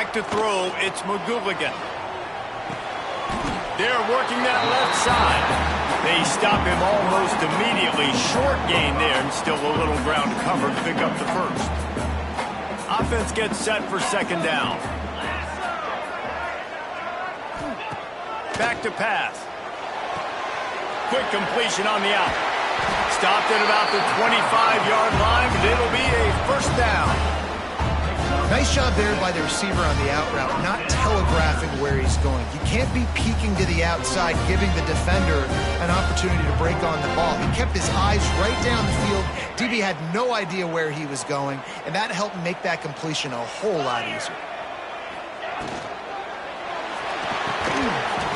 Back to throw, it's McGooligan. They're working that left side. They stop him almost immediately. Short gain there, and still a little ground to cover to pick up the first. Offense gets set for second down. Back to pass. Quick completion on the out. Stopped at about the 25-yard line, but it'll be a first down. Nice job there by the receiver on the out route, not telegraphing where he's going. You can't be peeking to the outside, giving the defender an opportunity to break on the ball. He kept his eyes right down the field. DB had no idea where he was going, and that helped make that completion a whole lot easier.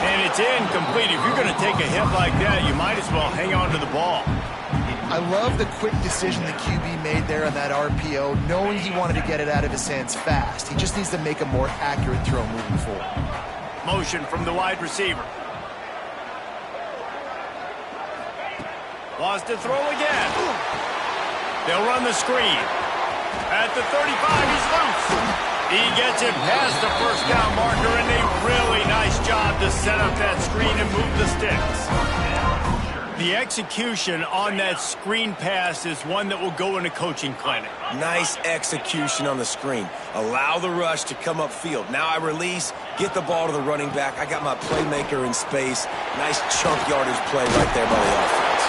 And it's incomplete. If you're going to take a hit like that, you might as well hang on to the ball. I love the quick decision the QB made there on that RPO, knowing he wanted to get it out of his hands fast. He just needs to make a more accurate throw moving forward. Motion from the wide receiver. Wants to throw again. They'll run the screen. At the 35, he's loose. He gets it past the first down marker, and a really nice job to set up that screen and move the sticks. The execution on that screen pass is one that will go in a coaching clinic. Nice execution on the screen. Allow the rush to come upfield. Now I release, get the ball to the running back. I got my playmaker in space. Nice chunk yardage play right there by the offense.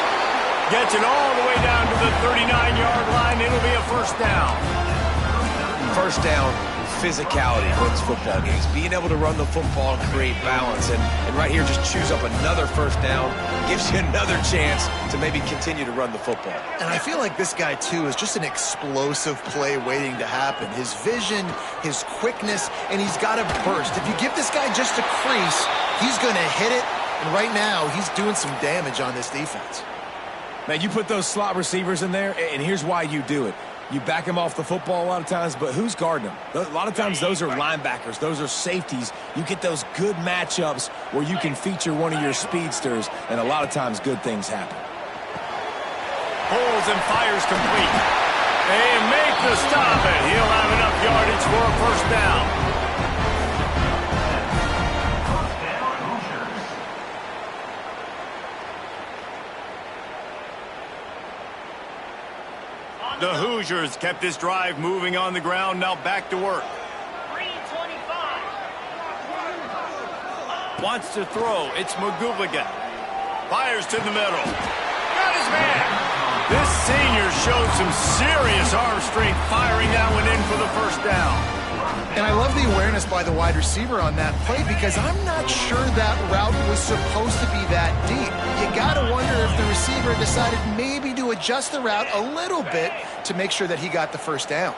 Gets it all the way down to the 39-yard line. It'll be a first down. First down, physicality wins football games. Being able to run the football and create balance. And right here, just choose up another first down. Gives you another chance to maybe continue to run the football. And I feel like this guy, too, is just an explosive play waiting to happen. His vision, his quickness, and he's got a burst. If you give this guy just a crease, he's going to hit it. And right now, he's doing some damage on this defense. Man, you put those slot receivers in there, and here's why you do it. You back him off the football a lot of times, but who's guarding him? A lot of times those are linebackers. Those are safeties. You get those good matchups where you can feature one of your speedsters, and a lot of times good things happen. Pulls and fires complete. They make the stop, and he'll have enough yardage for a first down. The Hoosiers kept this drive moving on the ground, now back to work. 3:25. Wants to throw, it's McGooligan. Fires to the middle. Got his man. This senior showed some serious arm strength firing that one in for the first down. And I love the awareness by the wide receiver on that play because I'm not sure that route was supposed to be that deep. You got to wonder if the receiver decided maybe to adjust the route a little bit to make sure that he got the first down.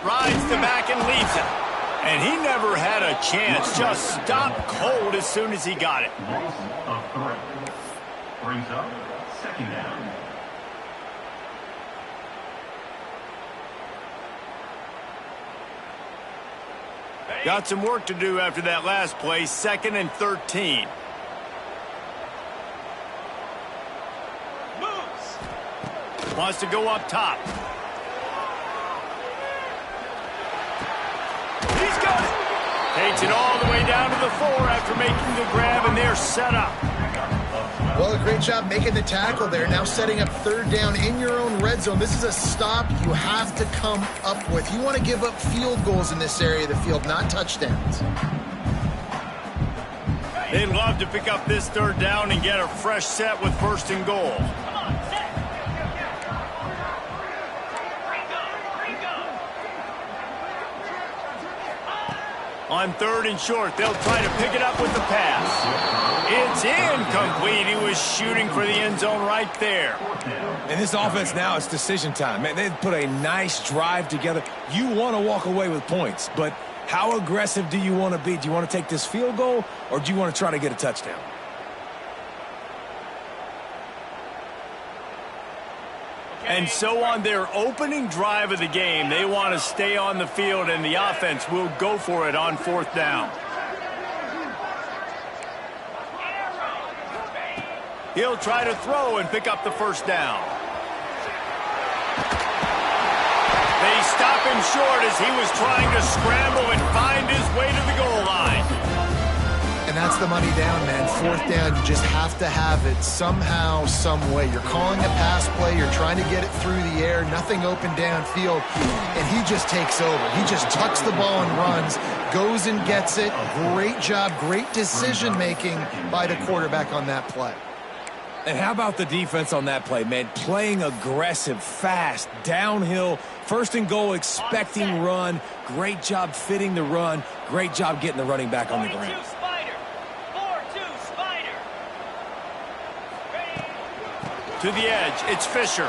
Rides the back and leaves it. And he never had a chance. Just stopped cold as soon as he got it. Brings up second down. Got some work to do after that last play. 2nd and 13. Moves. Wants to go up top. He's got it. Takes it all the way down to the 4 after making the grab, and they're set up. Well, a great job making the tackle there. Now setting up third down in your own red zone. This is a stop you have to come up with. You want to give up field goals in this area of the field, not touchdowns. They'd love to pick up this third down and get a fresh set with 1st and goal. On 3rd and short, they'll try to pick it up with the pass. It's incomplete. He was shooting for the end zone right there. And this offense now, it's decision time. Man, they've put a nice drive together. You want to walk away with points, but how aggressive do you want to be? Do you want to take this field goal, or do you want to try to get a touchdown? And so on their opening drive of the game, they want to stay on the field, and the offense will go for it on 4th down. He'll try to throw and pick up the first down. They stop him him short as he was trying to scramble and find his way to the goal line. And that's the money down, man. Fourth down, you just have to have it somehow, some way. You're calling a pass play. You're trying to get it through the air. Nothing open downfield. And he just takes over. He just tucks the ball and runs, goes and gets it. Great job, great decision-making by the quarterback on that play. And how about the defense on that play, man? Playing aggressive, fast, downhill, first and goal, expecting run. Great job fitting the run. Great job getting the running back on the ground. To the edge, it's Fisher.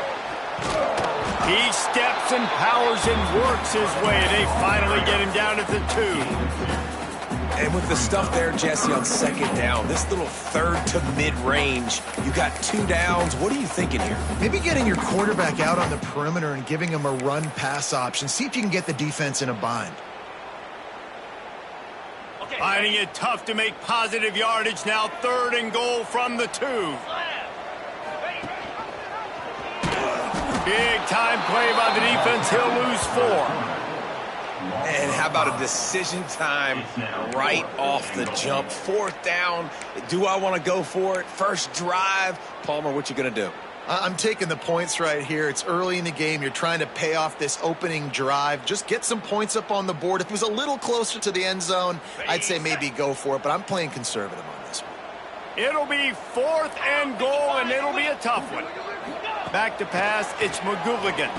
He steps and powers and works his way. They finally get him down at the 2. And with the stuff there, Jesse, on second down, this little third to mid-range, you got 2 downs. What are you thinking here? Maybe getting your quarterback out on the perimeter and giving him a run-pass option. See if you can get the defense in a bind. Finding it tough to make positive yardage now. 3rd and goal from the 2. Big time play by the defense. He'll lose 4. And how about a decision time right off the jump? 4th down. Do I want to go for it? First drive. Palmer, what you going to do? I'm taking the points right here. It's early in the game. You're trying to pay off this opening drive. Just get some points up on the board. If it was a little closer to the end zone, I'd say maybe go for it, but I'm playing conservative on this one. It'll be 4th and goal, and it'll be a tough one. Back to pass, it's McGooligan.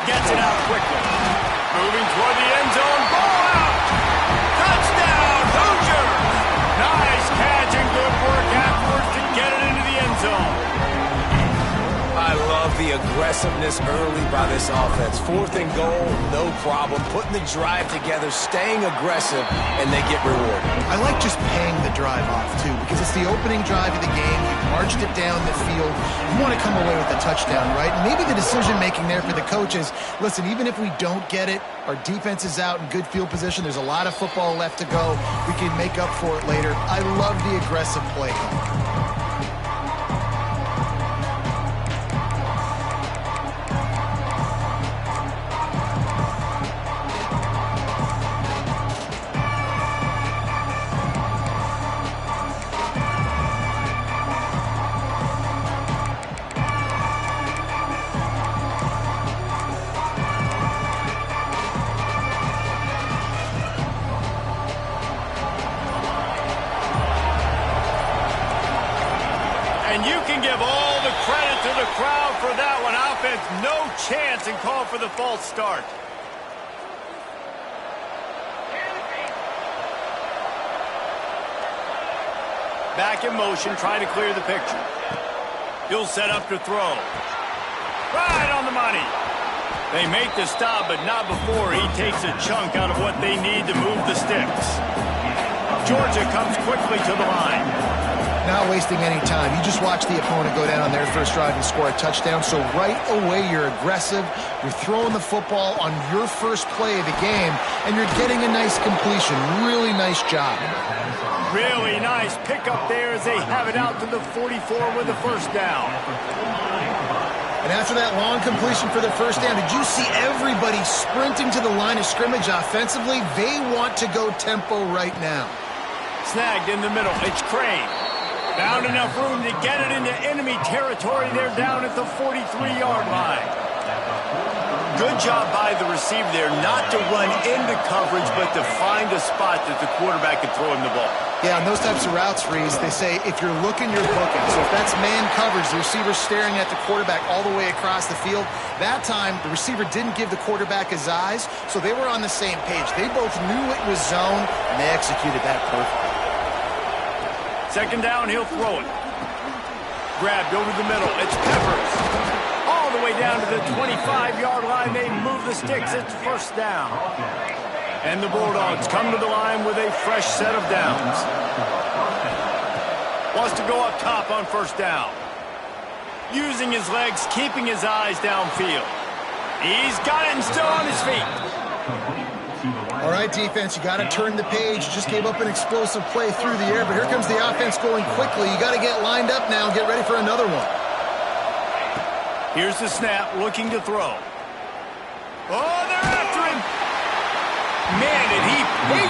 Gets it out quickly. Moving toward the end zone. Ball out! Touchdown, Hoosiers! Nice catch and good work afterwards to get it into the end zone. I love the aggressiveness early by this offense. 4th and goal, no problem. Putting the drive together, staying aggressive, and they get rewarded. I like just paying the drive off, too, because it's the opening drive of the game. You've marched it down the field. You want to come away with a touchdown, right? And maybe the decision-making there for the coaches, listen, even if we don't get it, our defense is out in good field position. There's a lot of football left to go. We can make up for it later. I love the aggressive play call. No chance and call for the false start. Back in motion, trying to clear the picture. He'll set up to throw. Right on the money. They make the stop, but not before he takes a chunk out of what they need to move the sticks. Georgia comes quickly to the line. Not wasting any time. You just watch the opponent go down on their first drive and score a touchdown. So right away, you're aggressive. You're throwing the football on your first play of the game, and you're getting a nice completion. Really nice job. Really nice pickup there as they have it out to the 44 with the first down. And after that long completion for the first down, did you see everybody sprinting to the line of scrimmage offensively? They want to go tempo right now. Snagged in the middle. It's Crane. Found enough room to get it into enemy territory. They're down at the 43-yard line. Good job by the receiver there, not to run into coverage, but to find a spot that the quarterback can throw him the ball. Yeah, on those types of routes, Reese, they say if you're looking, you're booking. So if that's man coverage, the receiver's staring at the quarterback all the way across the field. That time, the receiver didn't give the quarterback his eyes, so they were on the same page. They both knew it was zone, and they executed that perfectly. Second down, he'll throw it. Grabbed over the middle. It's Peppers. All the way down to the 25-yard line. They move the sticks. It's first down. And the Bulldogs come to the line with a fresh set of downs. Wants to go up top on first down. Using his legs, keeping his eyes downfield. He's got it and still on his feet. All right, defense, you got to turn the page. You just gave up an explosive play through the air, but here comes the offense going quickly. You got to get lined up now and get ready for another one. Here's the snap, looking to throw. Oh, they're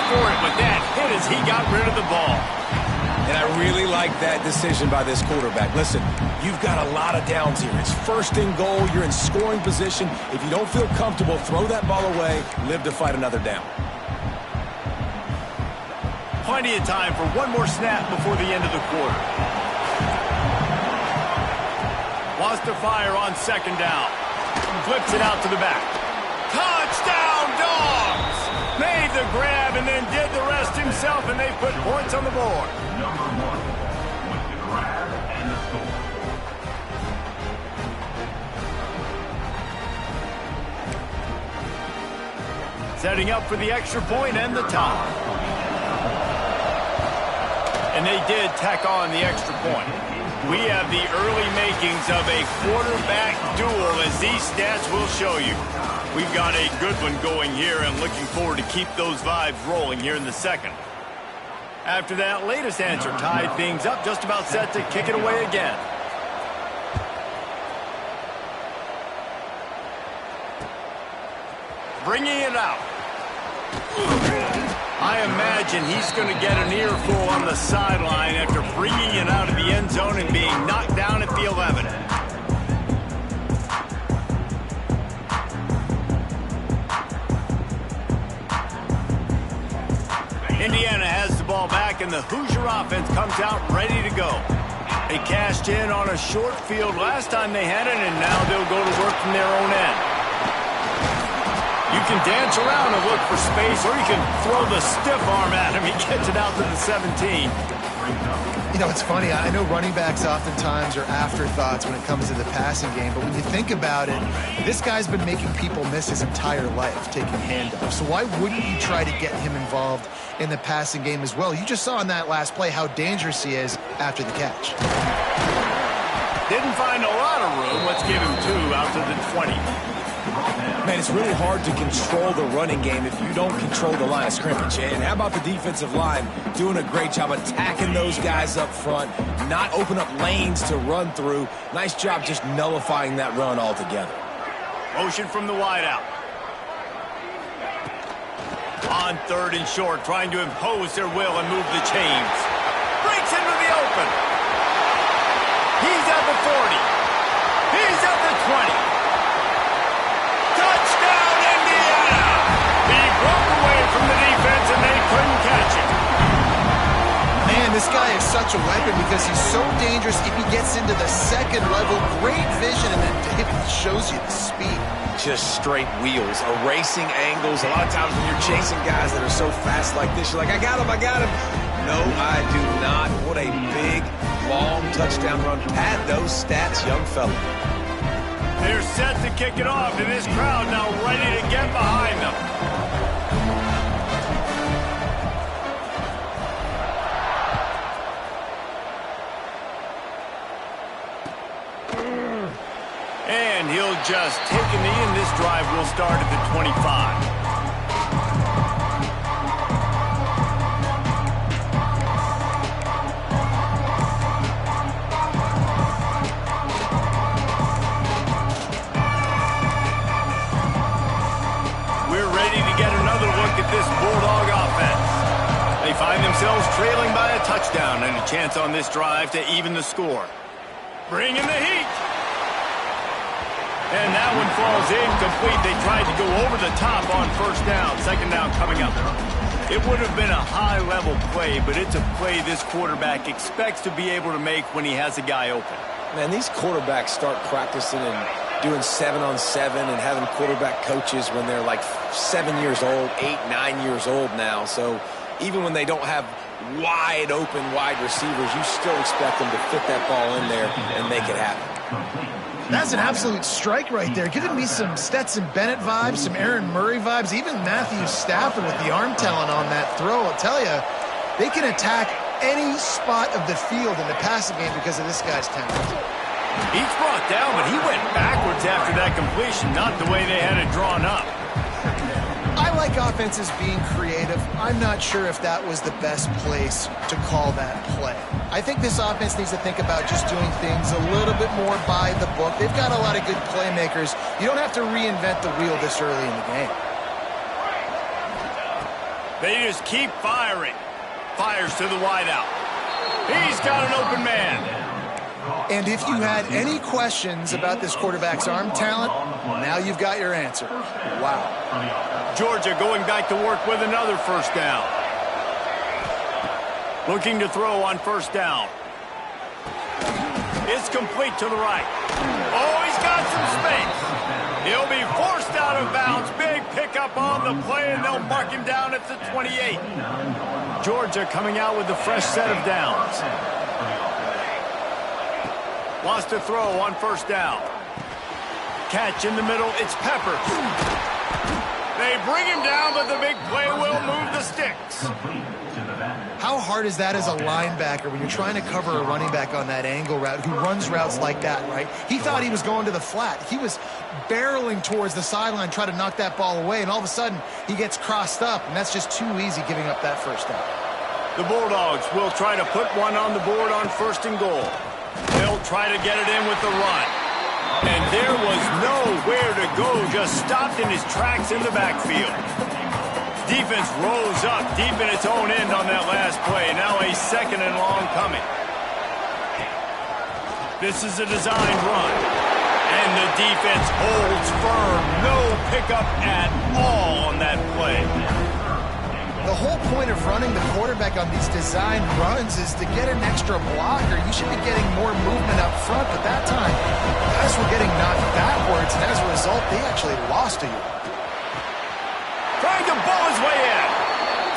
for it with that hit as he got rid of the ball. And I really like that decision by this quarterback. Listen, you've got a lot of downs here. It's first and goal. You're in scoring position. If you don't feel comfortable, throw that ball away. Live to fight another down. Plenty of time for one more snap before the end of the quarter. Wants to fire on second down. Flips it out to the back. Touchdown, Dogs! Made the grab and then did the rest himself, and they put points on the board. Number 1 with the grab and the score. Setting up for the extra point and the tie. And they did tack on the extra point. We have the early makings of a quarterback duel, as these stats will show you. We've got a good one going here and looking forward to keep those vibes rolling here in the second. After that latest answer tied things up, just about set to kick it away again. Bringing it out. I imagine he's going to get an earful on the sideline after bringing it out of the end zone and being knocked down at the 11. Indiana has the ball back, and the Hoosier offense comes out ready to go. They cashed in on a short field last time they had it, and now they'll go to work from their own end. You can dance around and look for space, or you can throw the stiff arm at him. He gets it out to the 17. You know, it's funny. I know running backs oftentimes are afterthoughts when it comes to the passing game, but when you think about it, this guy's been making people miss his entire life taking handoffs. So why wouldn't you try to get him involved in the passing game as well? You just saw in that last play how dangerous he is after the catch. Didn't find a lot of room. Let's give him 2 out to the 20. Man, it's really hard to control the running game if you don't control the line of scrimmage. And how about the defensive line doing a great job attacking those guys up front, not open up lanes to run through. Nice job just nullifying that run altogether. Motion from the wideout. On third and short, trying to impose their will and move the chains. Breaks into the open. He's at the 40. He's at the 20. Touchdown, Indiana! He broke away from the defense, and they couldn't catch him. Man, this guy is such a weapon because he's so dangerous if he gets into the second level. Great vision, and then David shows you the speed. Just straight wheels, erasing angles. A lot of times when you're chasing guys that are so fast like this, you're like, I got him, I got him. No, I do not. What a big, long touchdown run. Pad those stats, young fella. They're set to kick it off, and this crowd now ready to get behind them. And he'll just take a knee, and this drive will start at the 25. This Bulldog offense. They find themselves trailing by a touchdown and a chance on this drive to even the score. Bringing the heat. And that one falls incomplete. They tried to go over the top on first down. Second down coming up. It would have been a high-level play, but it's a play this quarterback expects to be able to make when he has a guy open. Man, these quarterbacks start practicing and doing 7-on-7 and having quarterback coaches when they're like 7 years old, 8, 9 years old now. So even when they don't have wide open wide receivers, you still expect them to fit that ball in there and make it happen. That's an absolute strike right there. Giving me some Stetson Bennett vibes, some Aaron Murray vibes, even Matthew Stafford with the arm talent on that throw. I'll tell you, they can attack any spot of the field in the passing game because of this guy's talent. He's brought down, but he went backwards after that completion, not the way they had it drawn up. I like offenses being creative. I'm not sure if that was the best place to call that play. I think this offense needs to think about just doing things a little bit more by the book. They've got a lot of good playmakers. You don't have to reinvent the wheel this early in the game. They just keep firing. Fires to the wideout. He's got an open man. And if you had any questions about this quarterback's arm talent, now you've got your answer. Wow. Georgia going back to work with another first down. Looking to throw on first down. It's complete to the right. Oh, he's got some space. He'll be forced out of bounds. Big pickup on the play, and they'll mark him down at the 28. Georgia coming out with a fresh set of downs. Wants to throw on first down. Catch in the middle. It's Peppers. They bring him down, but the big play will move the sticks. How hard is that as a linebacker when you're trying to cover a running back on that angle route who runs routes like that, right? He thought he was going to the flat. He was barreling towards the sideline, trying to knock that ball away, and all of a sudden he gets crossed up, and that's just too easy giving up that first down. The Bulldogs will try to put one on the board on first and goal. They'll try to get it in with the run. And there was nowhere to go, just stopped in his tracks in the backfield. Defense rose up deep in its own end on that last play. Now a second and long coming. This is a designed run. And the defense holds firm. No pickup at all on that play. The whole point of running the quarterback on these designed runs is to get an extra blocker. You should be getting more movement up front, but that time, guys were getting knocked backwards, and as a result, they actually lost to you. Trying to bull his way in.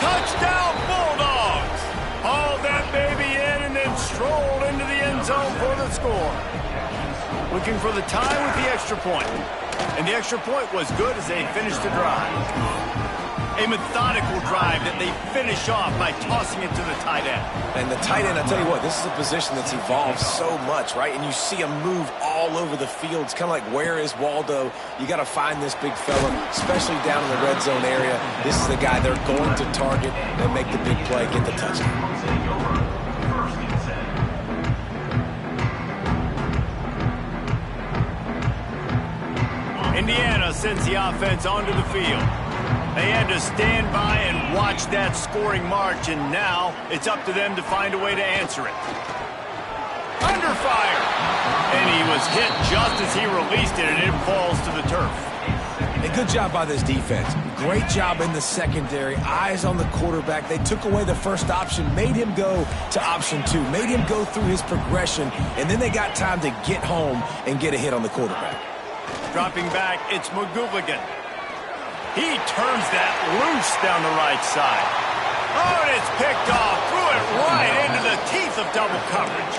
Touchdown, Bulldogs. Hauled that baby in and then strolled into the end zone for the score. Looking for the tie with the extra point. And the extra point was good as they finished the drive. A methodical drive that they finish off by tossing it to the tight end. And the tight end, I tell you what, this is a position that's evolved so much, right? And you see him move all over the field. It's kind of like, where is Waldo? You got to find this big fella, especially down in the red zone area. This is the guy they're going to target and make the big play, get the touchdown. Indiana sends the offense onto the field. They had to stand by and watch that scoring march, and now it's up to them to find a way to answer it. Under fire! And he was hit just as he released it, and it falls to the turf. A good job by this defense. Great job in the secondary. Eyes on the quarterback. They took away the first option, made him go to option 2, made him go through his progression, and then they got time to get home and get a hit on the quarterback. Dropping back, it's McGooligan. He turns that loose down the right side. Oh, and it's picked off. Threw it right into the teeth of double coverage.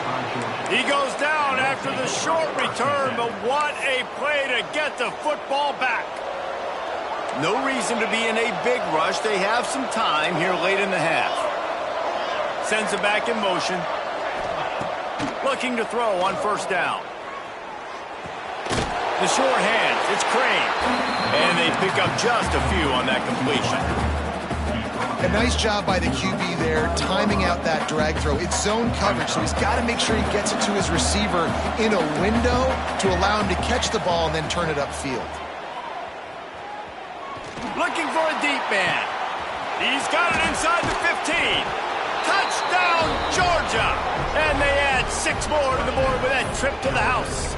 He goes down after the short return, but what a play to get the football back. No reason to be in a big rush. They have some time here late in the half. Sends it back in motion. Looking to throw on first down. The short hands, it's Crane. And they pick up just a few on that completion. A nice job by the QB there, timing out that drag throw. It's zone coverage, so he's got to make sure he gets it to his receiver in a window to allow him to catch the ball and then turn it upfield. Looking for a deep man. He's got it inside the 15. Touchdown, Georgia! And they add 6 more to the board with that trip to the house.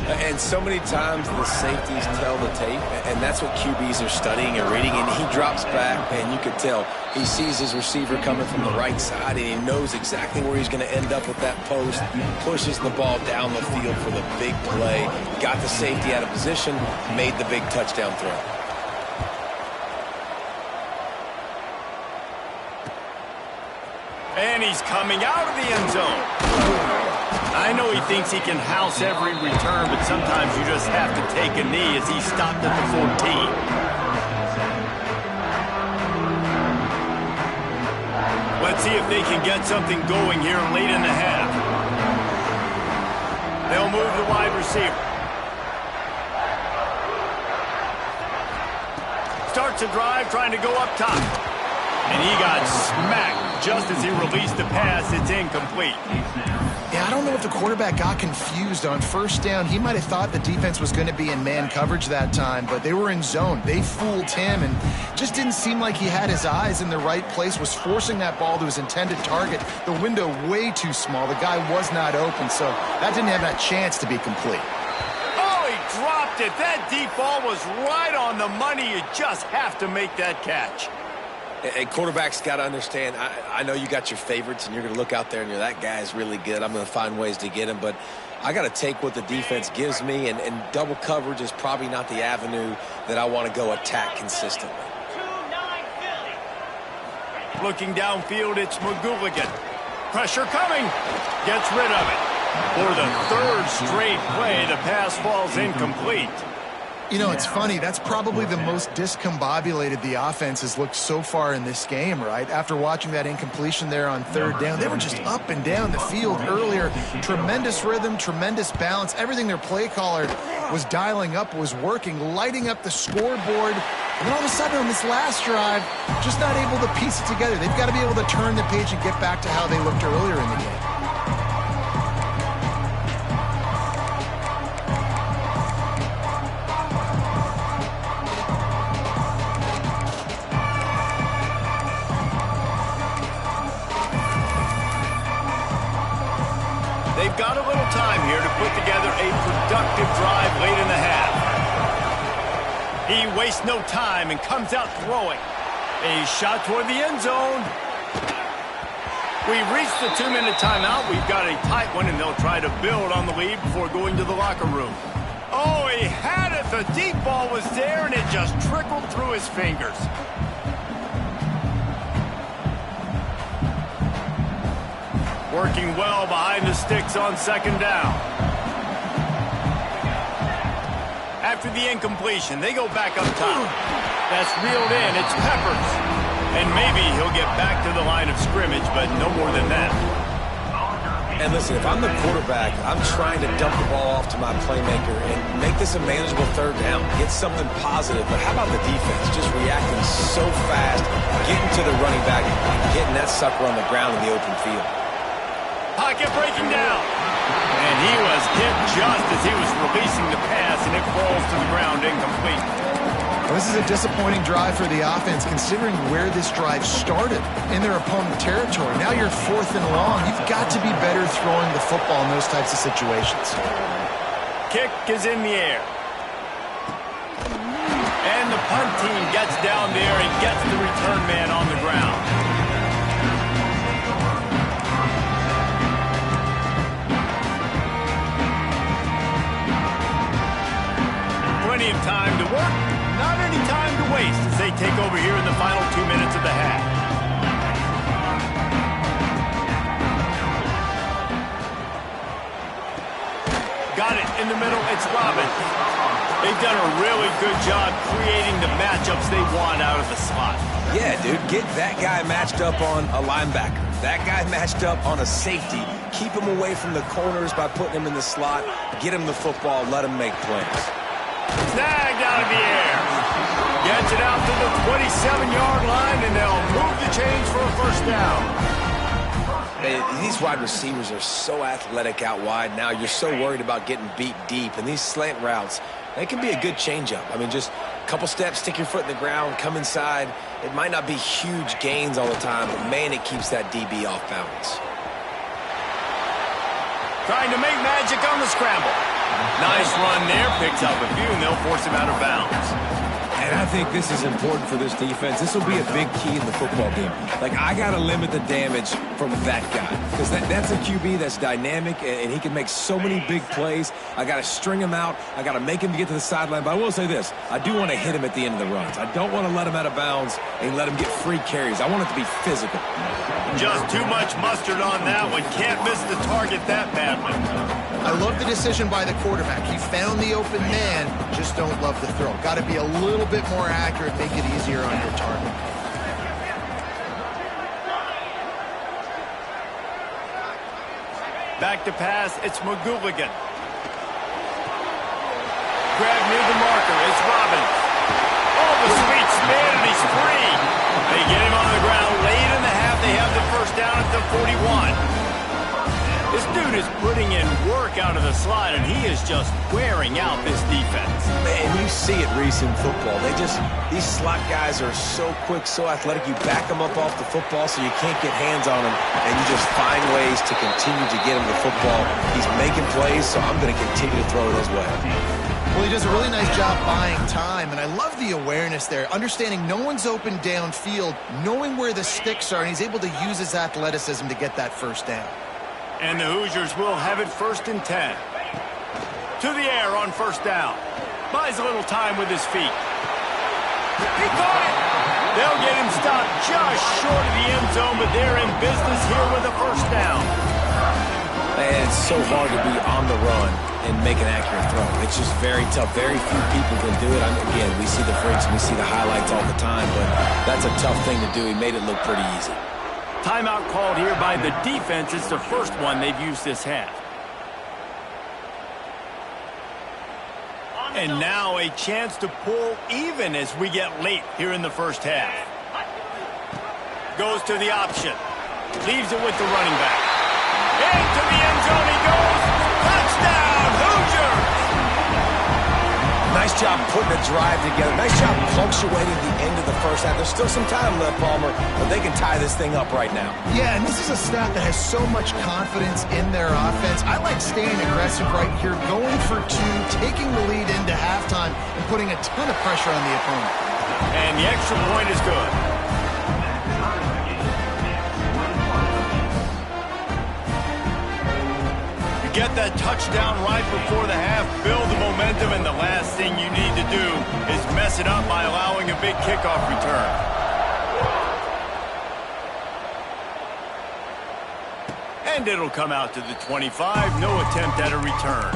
And so many times the safeties tell the tape, and that's what QBs are studying and reading, and he drops back, and you could tell he sees his receiver coming from the right side, and he knows exactly where he's going to end up with that post, pushes the ball down the field for the big play, got the safety out of position, made the big touchdown throw. And he's coming out of the end zone. I know he thinks he can house every return, but sometimes you just have to take a knee as he stopped at the 14. Let's see if they can get something going here late in the half. They'll move the wide receiver. Starts a drive trying to go up top. And he got smacked just as he released the pass. It's incomplete. Yeah, I don't know if the quarterback got confused on first down. He might have thought the defense was going to be in man coverage that time, but they were in zone. They fooled him and just didn't seem like he had his eyes in the right place, was forcing that ball to his intended target. The window way too small. The guy was not open, so that didn't have that chance to be complete. Oh, he dropped it. That deep ball was right on the money. You just have to make that catch. And quarterbacks got to understand, I know you got your favorites, and you're going to look out there and you're that guy is really good. I'm going to find ways to get him, but I got to take what the defense gives me, and double coverage is probably not the avenue that I want to go attack consistently. Looking downfield, it's McGooligan. Pressure coming. Gets rid of it. For the third straight play, the pass falls incomplete. You know, it's funny. That's probably the most discombobulated the offense has looked so far in this game, right? After watching that incompletion there on third down, they were just up and down the field earlier. Tremendous rhythm, tremendous balance. Everything their play caller was dialing up was working, lighting up the scoreboard. And then all of a sudden on this last drive, just not able to piece it together. They've got to be able to turn the page and get back to how they looked earlier in the game. They've got a little time here to put together a productive drive late in the half. He wastes no time and comes out throwing. A shot toward the end zone. We've reached the 2-minute timeout. We've got a tight one, and they'll try to build on the lead before going to the locker room. Oh, he had it. The deep ball was there, and it just trickled through his fingers. Working well behind the sticks on second down. After the incompletion, they go back up top. That's reeled in. It's Peppers. And maybe he'll get back to the line of scrimmage, but no more than that. And listen, if I'm the quarterback, I'm trying to dump the ball off to my playmaker and make this a manageable third down. Get something positive. But how about the defense? Just reacting so fast, getting to the running back, and getting that sucker on the ground in the open field. Pocket breaking down. And he was hit just as he was releasing the pass, and it falls to the ground incomplete. Well, this is a disappointing drive for the offense, considering where this drive started in their opponent territory. Now you're 4th and long. You've got to be better throwing the football in those types of situations. Kick is in the air. And the punt team gets down there and gets the return man on the ground. Plenty of time to work, not any time to waste as they take over here in the final 2 minutes of the half. Got it in the middle, it's Robbins. They've done a really good job creating the matchups they want out of the slot. Yeah, dude, get that guy matched up on a linebacker. That guy matched up on a safety. Keep him away from the corners by putting him in the slot. Get him the football, let him make plays. Snagged out of the air. Gets it out to the 27-yard line, and they'll move the chains for a first down. These wide receivers are so athletic out wide now. You're so worried about getting beat deep. And these slant routes, they can be a good changeup. I mean, just a couple steps, stick your foot in the ground, come inside. It might not be huge gains all the time, but, man, it keeps that DB off balance. Trying to make magic on the scramble. Nice run there. Picks up a few, and they'll force him out of bounds. And I think this is important for this defense. This will be a big key in the football game. Like, I got to limit the damage from that guy because that's a QB that's dynamic, and he can make so many big plays. I got to string him out. I got to make him get to the sideline. But I will say this. I do want to hit him at the end of the runs. I don't want to let him out of bounds and let him get free carries. I want it to be physical. Just too much mustard on that one. Can't miss the target that badly. I love the decision by the quarterback. He found the open man, just don't love the throw. Got to be a little bit more accurate, make it easier on your target. Back to pass, it's McGooligan. Grab near the marker, it's Robbins. Oh, the sweet spin, and he's free. They get him on the ground late in the half. They have the first down at the 41. This dude is is putting in work out of the slot, and he is just wearing out this defense. Man, you see it, Reese, in football. These slot guys are so quick, so athletic. You back them up off the football so you can't get hands on them, and you just find ways to continue to get him the football. He's making plays, so I'm going to continue to throw it his way. Well, he does a really nice job buying time, and I love the awareness there, understanding no one's open downfield, knowing where the sticks are, and he's able to use his athleticism to get that first down. And the Hoosiers will have it 1st and 10. To the air on 1st down. Buys a little time with his feet. He caught it! They'll get him stopped just short of the end zone, but they're in business here with a 1st down. Man, it's so hard to be on the run and make an accurate throw. It's just very tough. Very few people can do it. Again, we see the freaks, we see the highlights all the time, but that's a tough thing to do. He made it look pretty easy. Timeout called here by the defense. It's the first one they've used this half. And now a chance to pull even as we get late here in the first half. Goes to the option. Leaves it with the running back. Into the end zone he goes. Touchdown, Hoosiers! Nice job putting a drive together. Nice job punctuating the end of the first half. There's still some time left, Palmer, but they can tie this thing up right now. Yeah, and this is a staff that has so much confidence in their offense. I like staying aggressive right here, going for 2, taking the lead into halftime, and putting a ton of pressure on the opponent. And the extra point is good. Get that touchdown right before the half, build the momentum, and the last thing you need to do is mess it up by allowing a big kickoff return. And it'll come out to the 25, no attempt at a return.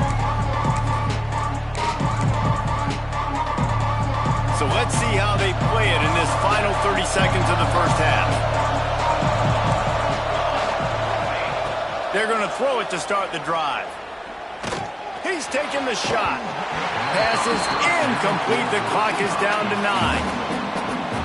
So let's see how they play it in this final 30 seconds of the first half. They're going to throw it to start the drive. He's taking the shot. Pass is incomplete. The clock is down to 9.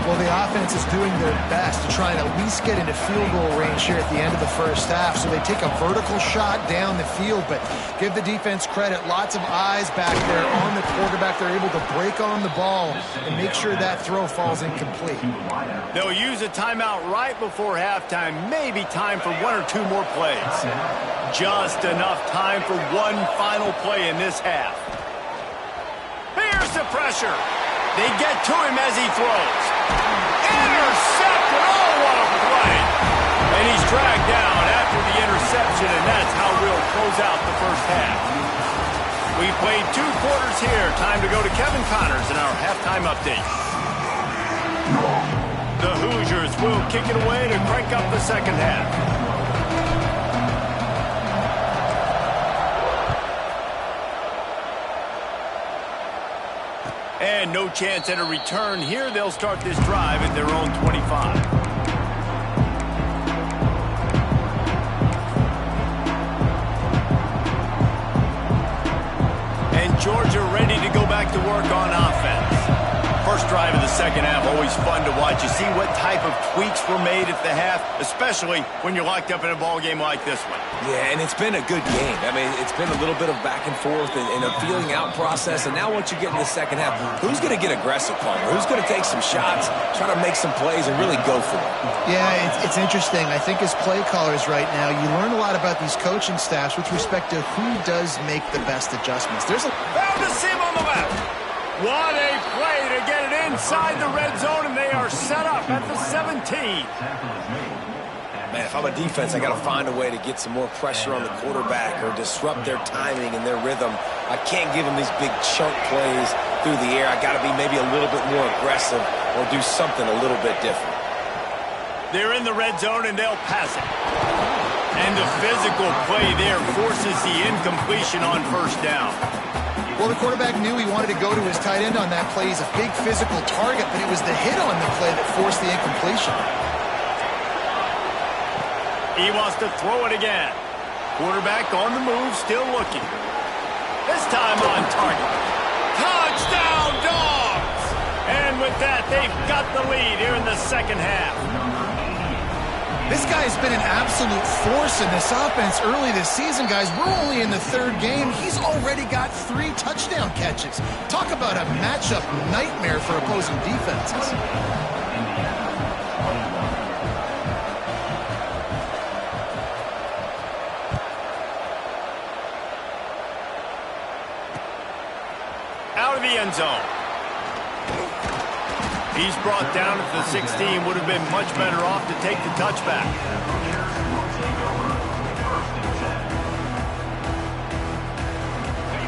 Well, the offense is doing their best to try and at least get into field goal range here at the end of the first half. So they take a vertical shot down the field, but give the defense credit. Lots of eyes back there on the quarterback. They're able to break on the ball and make sure that throw falls incomplete. They'll use a timeout right before halftime. Maybe time for 1 or 2 more plays. Just enough time for one final play in this half. Here's the pressure. They get to him as he throws. Intercepted! Oh, what a play! And he's dragged down after the interception, and that's how we'll close out the first half. We played 2 quarters here. Time to go to Kevin Connors in our halftime update. The Hoosiers will kick it away to crank up the second half. And no chance at a return here. They'll start this drive at their own 25. And Georgia ready to go back to work on offense. First drive of the second half, always fun to watch. You see what type of tweaks were made at the half, especially when you're locked up in a ball game like this one. Yeah, and it's been a good game. I mean, it's been a little bit of back and forth and a feeling out process. And now once you get in the second half, who's going to get aggressive, Palmer? Who's going to take some shots, try to make some plays, and really go for it? Yeah, it's interesting. I think as play callers right now, you learn a lot about these coaching staffs with respect to who does make the best adjustments. There's a... Found a seam on the left. What a play to get it inside the red zone, and they are set up at the 17. Man, if I'm a defense, I got to find a way to get some more pressure on the quarterback or disrupt their timing and their rhythm. I can't give them these big chunk plays through the air. I got to be maybe a little bit more aggressive or do something a little bit different. They're in the red zone, and they'll pass it. And the physical play there forces the incompletion on first down. Well, the quarterback knew he wanted to go to his tight end on that play. He's a big physical target, but it was the hit on the play that forced the incompletion. He wants to throw it again. Quarterback on the move, still looking. This time on target. Touchdown, Dogs! And with that, they've got the lead here in the second half. This guy's been an absolute force in this offense early this season, guys. We're only in the third game. He's already got 3 touchdown catches. Talk about a matchup nightmare for opposing defenses. Out of the end zone. He's brought down at the 16. Would have been much better off to take the touchback.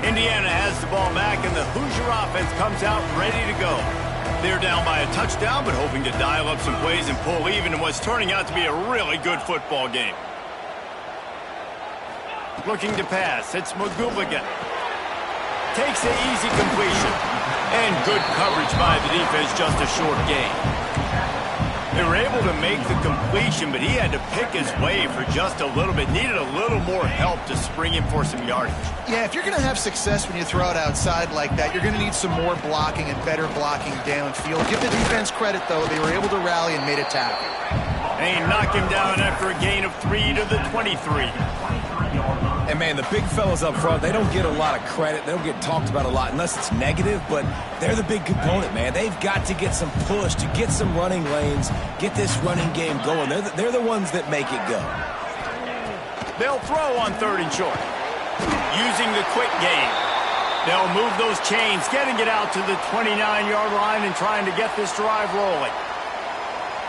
Indiana has the ball back, and the Hoosier offense comes out ready to go. They're down by a touchdown, but hoping to dial up some plays and pull even in what's turning out to be a really good football game. Looking to pass. It's McGooligan. Takes an easy completion. And good coverage by the defense, just a short gain. They were able to make the completion, but he had to pick his way for just a little bit. Needed a little more help to spring him for some yardage. Yeah, if you're going to have success when you throw it outside like that, you're going to need some more blocking and better blocking downfield. Give the defense credit, though. They were able to rally and made a tackle. And he knocked him down after a gain of 3 to the 23. And, man, the big fellas up front, they don't get a lot of credit. They don't get talked about a lot unless it's negative, but they're the big component, man. They've got to get some push, to get some running lanes, get this running game going. They're the ones that make it go. They'll throw on 3rd and short. Using the quick game. They'll move those chains, getting it out to the 29-yard line and trying to get this drive rolling.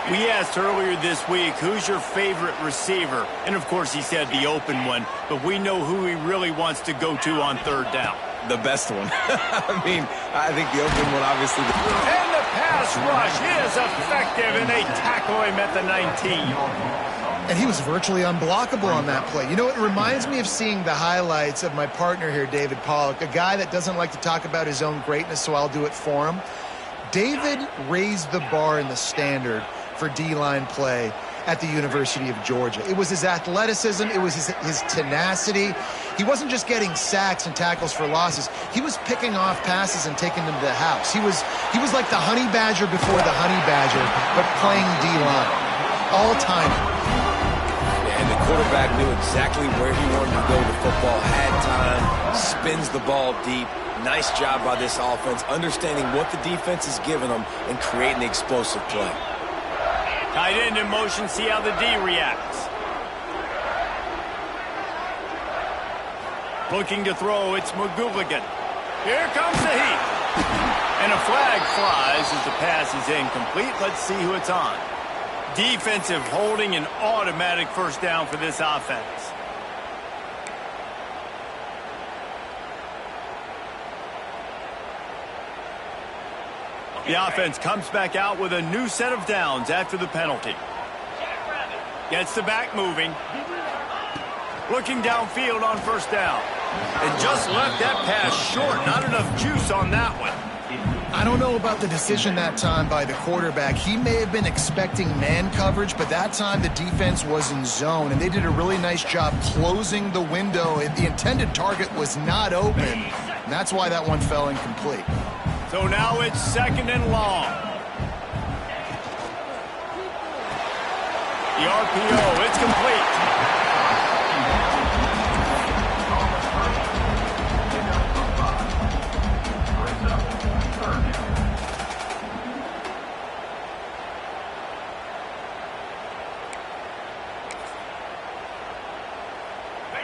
We asked earlier this week, who's your favorite receiver? And, of course, he said the open one, but we know who he really wants to go to on 3rd down. The best one. I mean, I think the open one, obviously. And the pass rush is effective, and they tackle him at the 19. And he was virtually unblockable on that play. You know, it reminds me of seeing the highlights of my partner here, David Pollock, a guy that doesn't like to talk about his own greatness, so I'll do it for him. David raised the bar in the standard for D-line play at the University of Georgia. It was his athleticism. It was his tenacity. He wasn't just getting sacks and tackles for losses. He was picking off passes and taking them to the house. He was like the honey badger before the honey badger, but playing D-line. All-time. And the quarterback knew exactly where he wanted to go with the football, had time, spins the ball deep. Nice job by this offense, understanding what the defense is giving them and creating the explosive play. Tight end in motion, see how the D reacts. Looking to throw, it's McGooligan. Here comes the heat. And a flag flies as the pass is incomplete. Let's see who it's on. Defensive holding, an automatic 1st down for this offense. The offense comes back out with a new set of downs after the penalty. Gets the back moving. Looking downfield on 1st down. And just left that pass short. Not enough juice on that one. I don't know about the decision that time by the quarterback. He may have been expecting man coverage, but that time the defense was in zone, and they did a really nice job closing the window. The intended target was not open, and that's why that one fell incomplete. So now it's 2nd and long. The RPO, it's complete.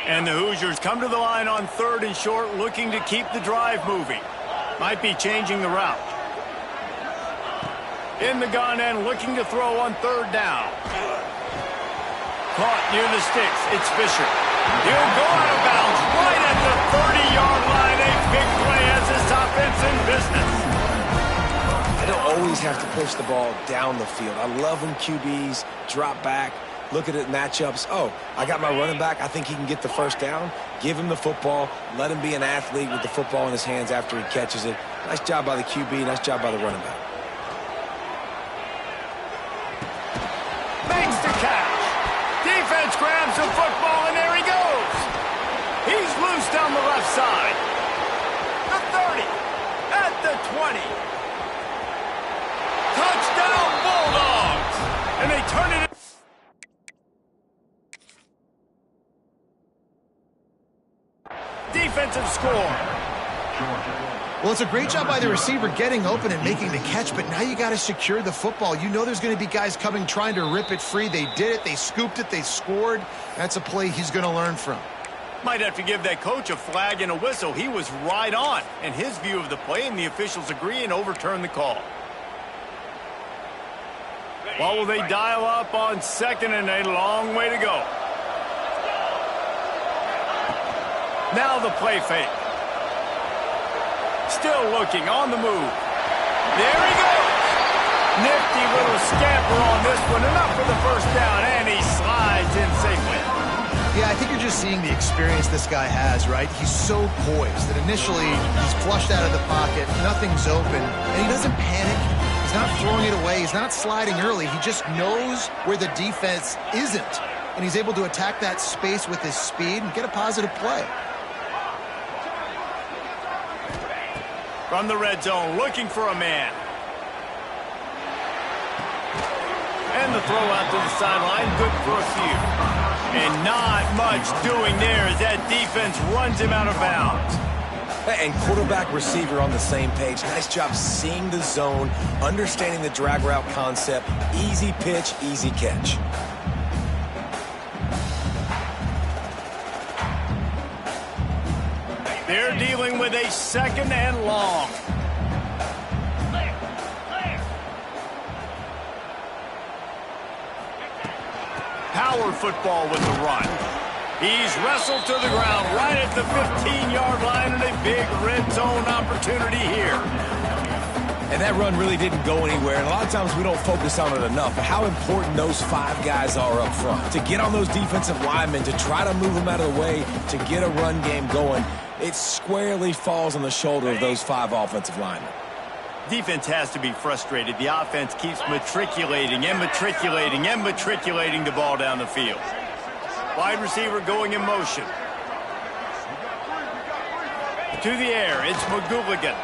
And the Hoosiers come to the line on 3rd and short, looking to keep the drive moving. Might be changing the route. In the gun and looking to throw on 3rd down. Caught near the sticks. It's Fisher. He'll go out of bounds right at the 30-yard line. A big play as this offense in business. I don't always have to push the ball down the field. I love when QBs drop back, look at it matchups. Oh, I got my running back. I think he can get the 1st down. Give him the football. Let him be an athlete with the football in his hands after he catches it. Nice job by the QB. Nice job by the running back. Makes the catch. Defense grabs the football, and there he goes. He's loose down the left side. The 30. At the 20. Touchdown, Bulldogs. And they turn it. offensive score. Well, it's a great job by the receiver getting open and making the catch, but now you got to secure the football. You know there's going to be guys coming trying to rip it free. They did it. They scooped it. They scored. That's a play he's going to learn from. Might have to give that coach a flag and a whistle. He was right on in his view of the play, and the officials agree and overturn the call. Well, will they dial up on 2nd and a long way to go? Now the play fake. Still looking on the move. There he goes. Nifty little scamper on this one. Enough for the first down, and he slides in safely. Yeah, I think you're just seeing the experience this guy has, right? He's so poised that initially he's flushed out of the pocket, nothing's open, and he doesn't panic. He's not throwing it away. He's not sliding early. He just knows where the defense isn't, and he's able to attack that space with his speed and get a positive play. From the red zone, looking for a man. And the throw out to the sideline, good for a few. And not much doing there as that defense runs him out of bounds. And quarterback receiver on the same page. Nice job seeing the zone, understanding the drag route concept. Easy pitch, easy catch. They're dealing with a 2nd and long. Power football with the run. He's wrestled to the ground right at the 15-yard line, and a big red zone opportunity here. And that run really didn't go anywhere, and a lot of times we don't focus on it enough, but how important those 5 guys are up front. To get on those defensive linemen, to try to move them out of the way, to get a run game going, it squarely falls on the shoulder of those 5 offensive linemen. Defense has to be frustrated. The offense keeps matriculating and matriculating and matriculating the ball down the field. Wide receiver going in motion. To the air, it's McGooligan.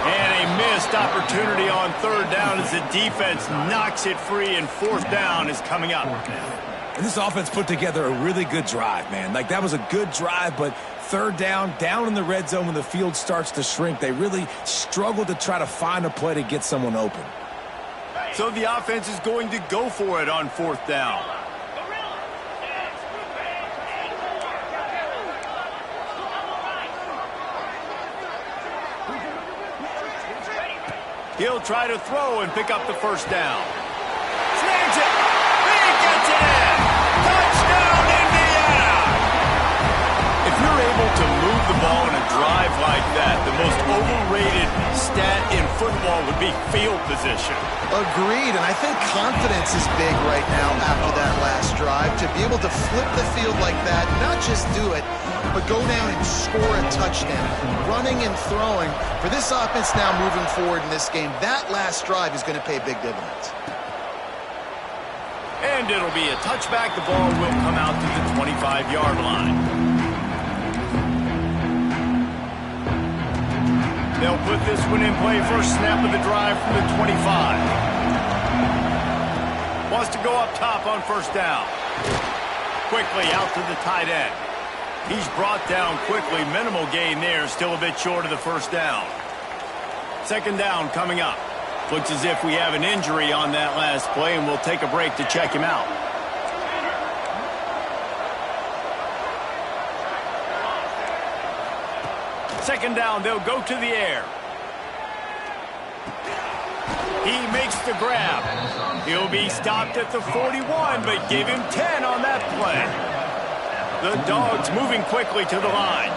And a missed opportunity on 3rd down as the defense knocks it free, and 4th down is coming up. And this offense put together a really good drive, man. Like, that was a good drive, but 3rd down in the red zone when the field starts to shrink, they really struggle to try to find a play to get someone open. So the offense is going to go for it on 4th down. He'll try to throw and pick up the 1st down. Snags it. He gets it in. Touchdown, Indiana. If you're able to move the ball in a drive like that, the most overrated stat in football would be field position. Agreed, and I think confidence is big right now after that last drive. To be able to flip the field like that, not just do it, but go down and score a touchdown. Running and throwing. For this offense now moving forward in this game, that last drive is going to pay big dividends. And it'll be a touchback. The ball will come out to the 25-yard line. They'll put this one in play. First snap of the drive from the 25. Wants to go up top on 1st down. Quickly out to the tight end. He's brought down quickly. Minimal gain there. Still a bit short of the 1st down. 2nd down coming up. Looks as if we have an injury on that last play, and we'll take a break to check him out. Second down, they'll go to the air. He makes the grab. He'll be stopped at the 41, but give him 10 on that play. The Dogs moving quickly to the line.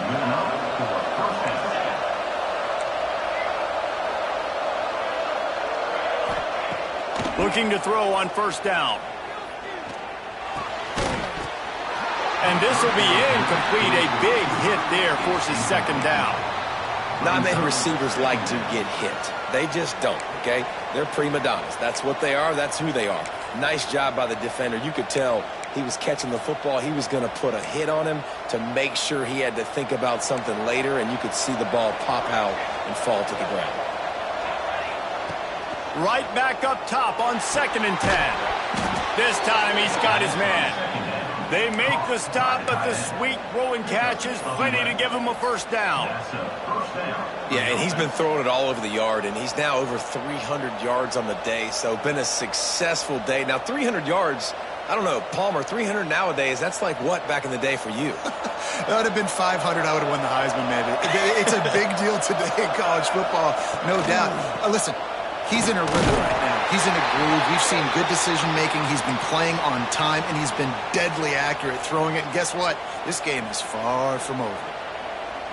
Looking to throw on 1st down. And this will be incomplete. A big hit there forces 2nd down. Not many receivers like to get hit. They just don't, okay? They're prima donnas. That's what they are. That's who they are. Nice job by the defender. You could tell he was catching the football. He was going to put a hit on him to make sure he had to think about something later, and you could see the ball pop out and fall to the ground. Right back up top on 2nd and 10. This time he's got his man. They make the stop, but the sweet throw and catch is plenty to give him a first down. Yeah, and he's been throwing it all over the yard, and he's now over 300 yards on the day, so been a successful day. Now, 300 yards, I don't know, Palmer, 300 nowadays, that's like what back in the day for you? That would have been 500. I would have won the Heisman, maybe. It's a big deal today in college football, no doubt. Listen, he's in a rhythm right now. He's in a groove. We've seen good decision-making. He's been playing on time, and he's been deadly accurate throwing it. And guess what? This game is far from over.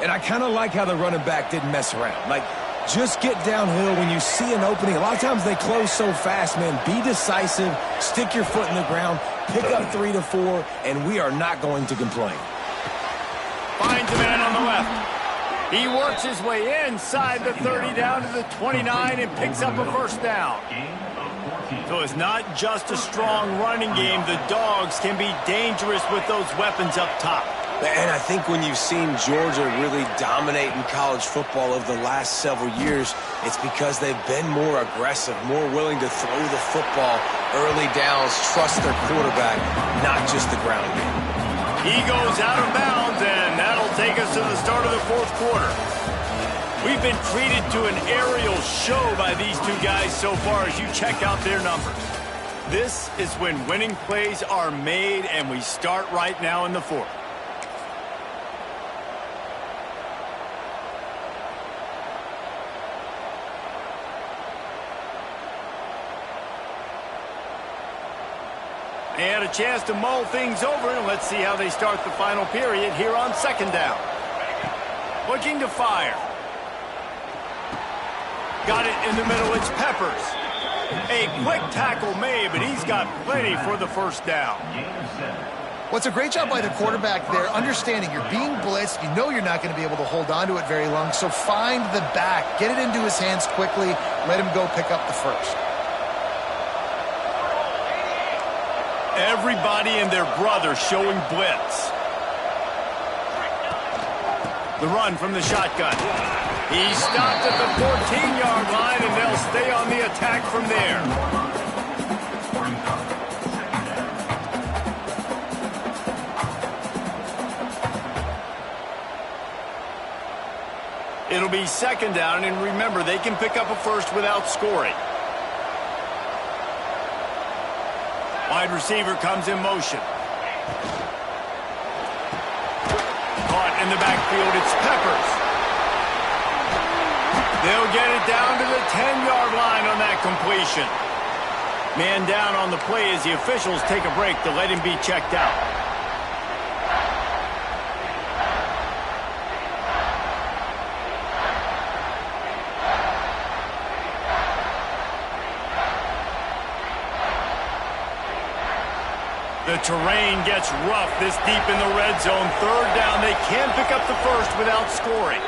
And I kind of like how the running back didn't mess around. Like, just get downhill when you see an opening. A lot of times they close so fast, man. Be decisive, stick your foot in the ground, pick up 3 to 4, and we are not going to complain. Finds a man on the left. He works his way inside the 30 down to the 29 and picks up a first down. So it's not just a strong running game. The Dogs can be dangerous with those weapons up top. And I think when you've seen Georgia really dominate in college football over the last several years, it's because they've been more aggressive, more willing to throw the football early downs, trust their quarterback, not just the ground game. He goes out of bounds, and that'll take us to the start of the fourth quarter. We've been treated to an aerial show by these two guys so far as you check out their numbers. This is when winning plays are made, and we start right now in the fourth. They had a chance to mull things over, and let's see how they start the final period here on second down. Looking to fire. Got it in the middle, it's Peppers. A quick tackle made, but he's got plenty for the first down. Well, it's a great job by the quarterback there, understanding you're being blitzed, you know you're not going to be able to hold on to it very long, so find the back, get it into his hands quickly, let him go pick up the first. Everybody and their brother showing blitz. The run from the shotgun. He stopped at the 14-yard line, and they'll stay on the attack from there. It'll be second down, and remember, they can pick up a first without scoring. Wide receiver comes in motion. Caught in the backfield, it's Peppers. They'll get it down to the 10-yard line on that completion. Man down on the play as the officials take a break to let him be checked out. The terrain gets rough this deep in the red zone. Third down, they can pick up the first without scoring.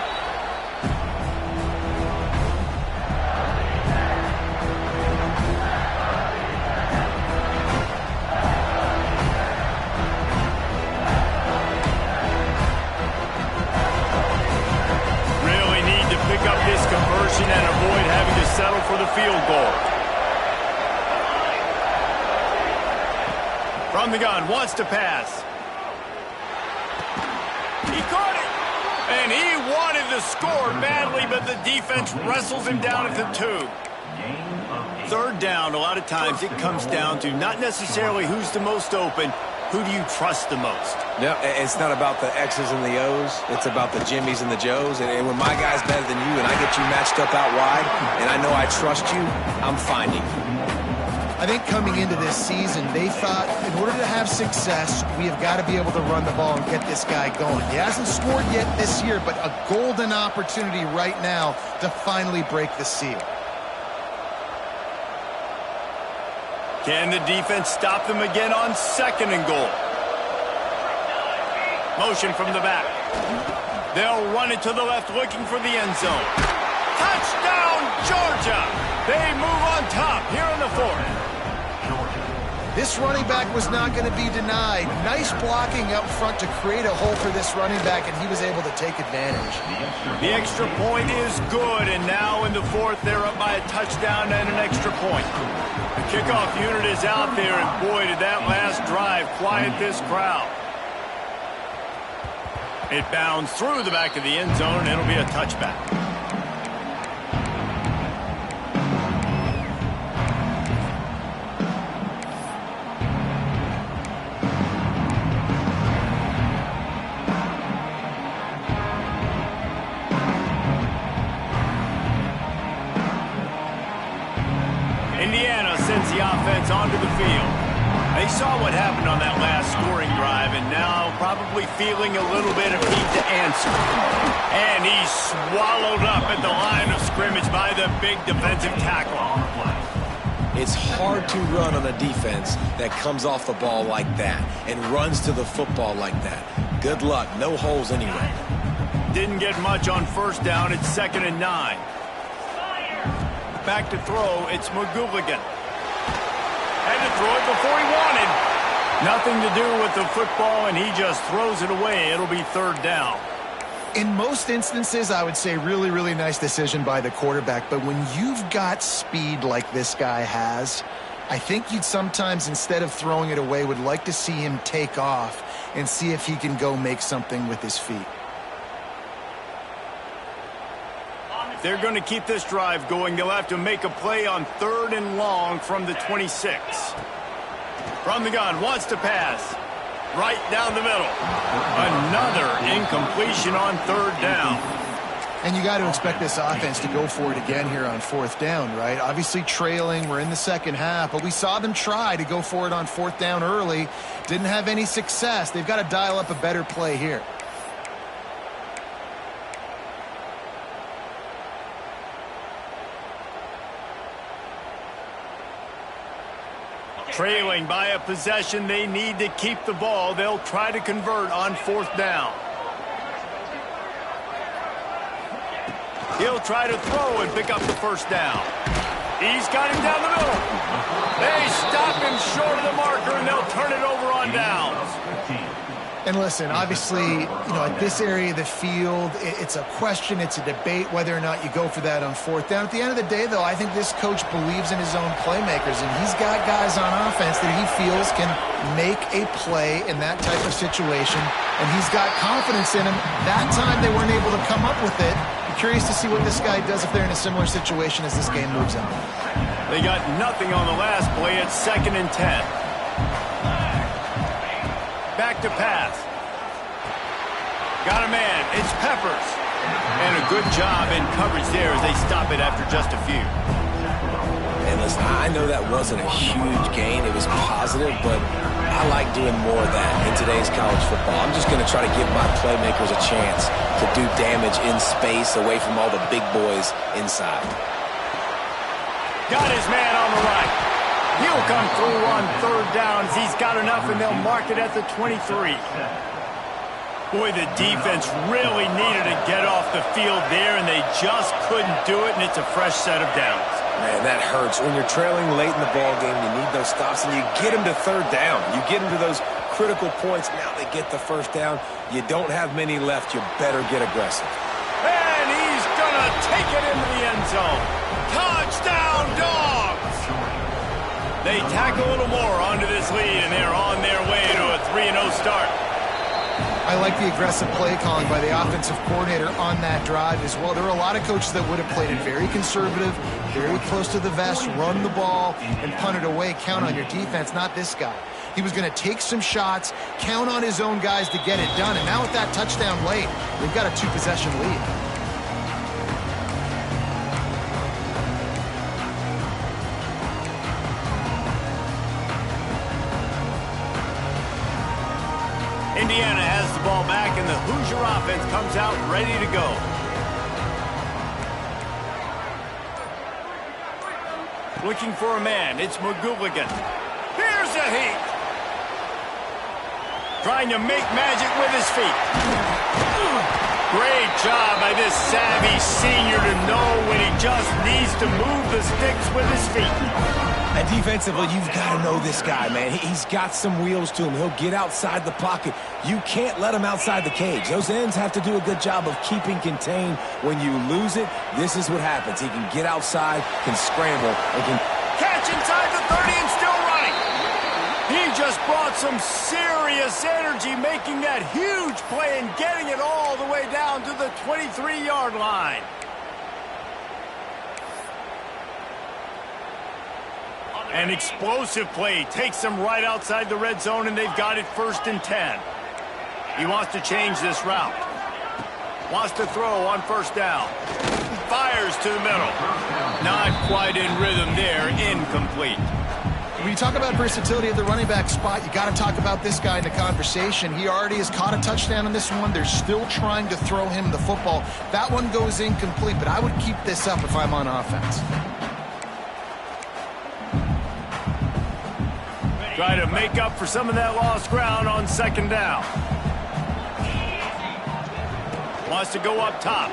Really need to pick up this conversion and avoid having to settle for the field goal. From the gun, wants to pass. He caught it! And he wanted to score badly, but the defense wrestles him down at the 2. Third down, a lot of times it comes down to not necessarily who's the most open, who do you trust the most? No, it's not about the X's and the O's. It's about the Jimmys and the Joes. And when my guy's better than you and I get you matched up out wide and I know I trust you, I'm finding you. I think coming into this season, they thought in order to have success, we have got to be able to run the ball and get this guy going. He hasn't scored yet this year, but a golden opportunity right now to finally break the seal. Can the defense stop them again on second and goal? Motion from the back. They'll run it to the left looking for the end zone. Touchdown, Georgia! They move on top here in the fourth. This running back was not going to be denied. Nice blocking up front to create a hole for this running back, and he was able to take advantage. The extra point is good, and now in the fourth, they're up by a touchdown and an extra point. The kickoff unit is out there, and boy, did that last drive quiet this crowd. It bounds through the back of the end zone, and it'll be a touchback. Indiana sends the offense onto the field. They saw what happened on that last scoring drive, and now probably feeling a little bit of heat to answer. And he's swallowed up at the line of scrimmage by the big defensive tackle. It's hard to run on a defense that comes off the ball like that and runs to the football like that. Good luck. No holes anyway. Didn't get much on first down. It's 2nd and 9. Back to throw, it's McGooligan. Had to throw it before he wanted. Nothing to do with the football, and he just throws it away. It'll be 3rd down. In most instances, I would say really, really nice decision by the quarterback. But when you've got speed like this guy has, I think you'd sometimes, instead of throwing it away, would like to see him take off and see if he can go make something with his feet. They're going to keep this drive going. They'll have to make a play on 3rd and long from the 26. From the gun, wants to pass. Right down the middle. Another incompletion on 3rd down. And you got to expect this offense to go for it again here on 4th down, right? Obviously trailing, we're in the second half, but we saw them try to go for it on 4th down early. Didn't have any success. They've got to dial up a better play here. Trailing by a possession, they need to keep the ball. They'll try to convert on 4th down. He'll try to throw and pick up the 1st down. He's got him down the middle. They stop him short of the marker, and they'll turn it over on downs. And listen, obviously, at this area of the field, it's a question, it's a debate whether or not you go for that on 4th down. At the end of the day, though, I think this coach believes in his own playmakers, and he's got guys on offense that he feels can make a play in that type of situation, and he's got confidence in him. That time, they weren't able to come up with it. I'm curious to see what this guy does if they're in a similar situation as this game moves on. They got nothing on the last play. It's 2nd and 10. Back to pass. Got a man. It's Peppers. And a good job in coverage there as they stop it after just a few. And listen, I know that wasn't a huge gain. It was positive, but I like doing more of that in today's college football. I'm just going to try to give my playmakers a chance to do damage in space away from all the big boys inside. Got his man on the right. He'll come through on 3rd downs. He's got enough, and they'll mark it at the 23. Boy, the defense really needed to get off the field there, and they just couldn't do it, and it's a fresh set of downs. Man, that hurts. When you're trailing late in the ball game, you need those stops, and you get them to 3rd down. You get them to those critical points. Now they get the 1st down. You don't have many left. You better get aggressive. And he's going to take it into the end zone. Touchdown, Dogs! They tack a little more onto this lead, and they're on their way to a 3-0 start. I like the aggressive play calling by the offensive coordinator on that drive as well. There were a lot of coaches that would have played it very conservative, very close to the vest, run the ball, and punt it away. Count on your defense, not this guy. He was going to take some shots, count on his own guys to get it done. And now with that touchdown late, they've got a 2-possession lead. Indiana has the ball back, and the Hoosier offense comes out ready to go. Looking for a man. It's McGooligan. Here's a heat. Trying to make magic with his feet. Great job by this savvy senior to know when he just needs to move the sticks with his feet. And defensively, you've got to know this guy, man. He's got some wheels to him. He'll get outside the pocket. You can't let him outside the cage. Those ends have to do a good job of keeping contained. When you lose it, this is what happens. He can get outside, can scramble, and can catch inside the 30 and still running. He just brought some serious energy, making that huge play and getting it all the way down to the 23-yard line. An explosive play takes them right outside the red zone, and they've got it 1st and 10. He wants to change this route. Wants to throw on 1st down. Fires to the middle. Not quite in rhythm there. Incomplete. When you talk about versatility at the running back spot, you got to talk about this guy in the conversation. He already has caught a touchdown on this one. They're still trying to throw him the football. That one goes incomplete, but I would keep this up if I'm on offense. Try to make up for some of that lost ground on 2nd down. Wants to go up top.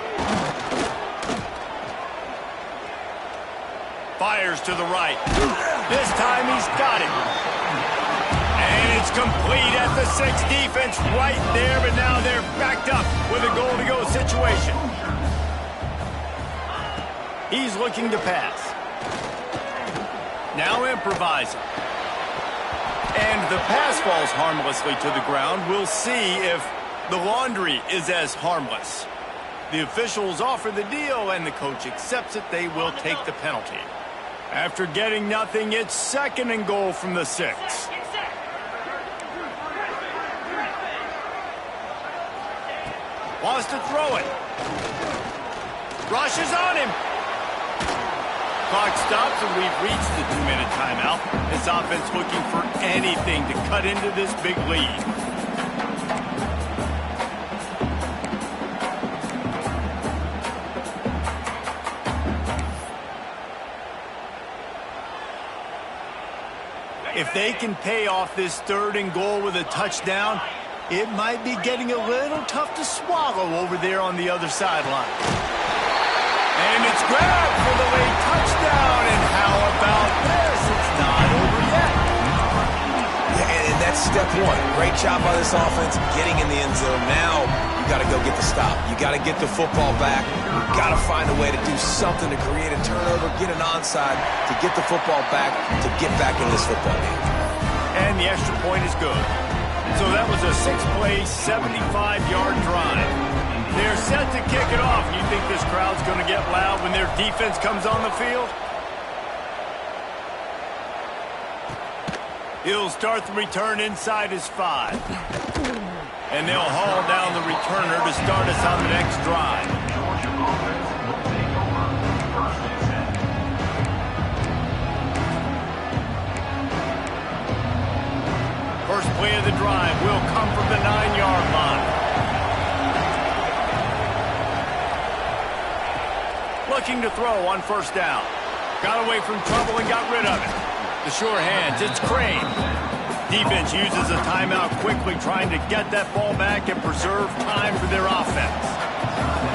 Fires to the right. This time he's got it. And it's complete at the 6. Defense right there, but now they're backed up with a goal-to-go situation. He's looking to pass. Now improvising. And the pass falls harmlessly to the ground. We'll see if the laundry is as harmless. The officials offer the deal, and the coach accepts it. They will take the penalty. After getting nothing, it's 2nd and goal from the 6. Wants to throw it. Rushes on him. Clock stops, and we've reached the 2-minute timeout. This offense looking for anything to cut into this big lead. If they can pay off this 3rd and goal with a touchdown, it might be getting a little tough to swallow over there on the other sideline. And it's grabbed for the late touchdown. And how about this? It's not over yet. Yeah, and that's step 1. Great job by this offense getting in the end zone. Now you got to go get the stop. You got to get the football back. You got to find a way to do something to create a turnover, get an onside, to get the football back, to get back in this football game. And the extra point is good. So that was a 6-play, 75-yard drive. They're set to kick it off. You think this crowd's going to get loud when their defense comes on the field? He'll start the return inside his 5. And they'll haul down the returner to start us on the next drive. First play of the drive will come from the 9-yard line. Looking to throw on 1st down. Got away from trouble and got rid of it. The sure hands, it's Crane. Defense uses a timeout quickly, trying to get that ball back and preserve time for their offense.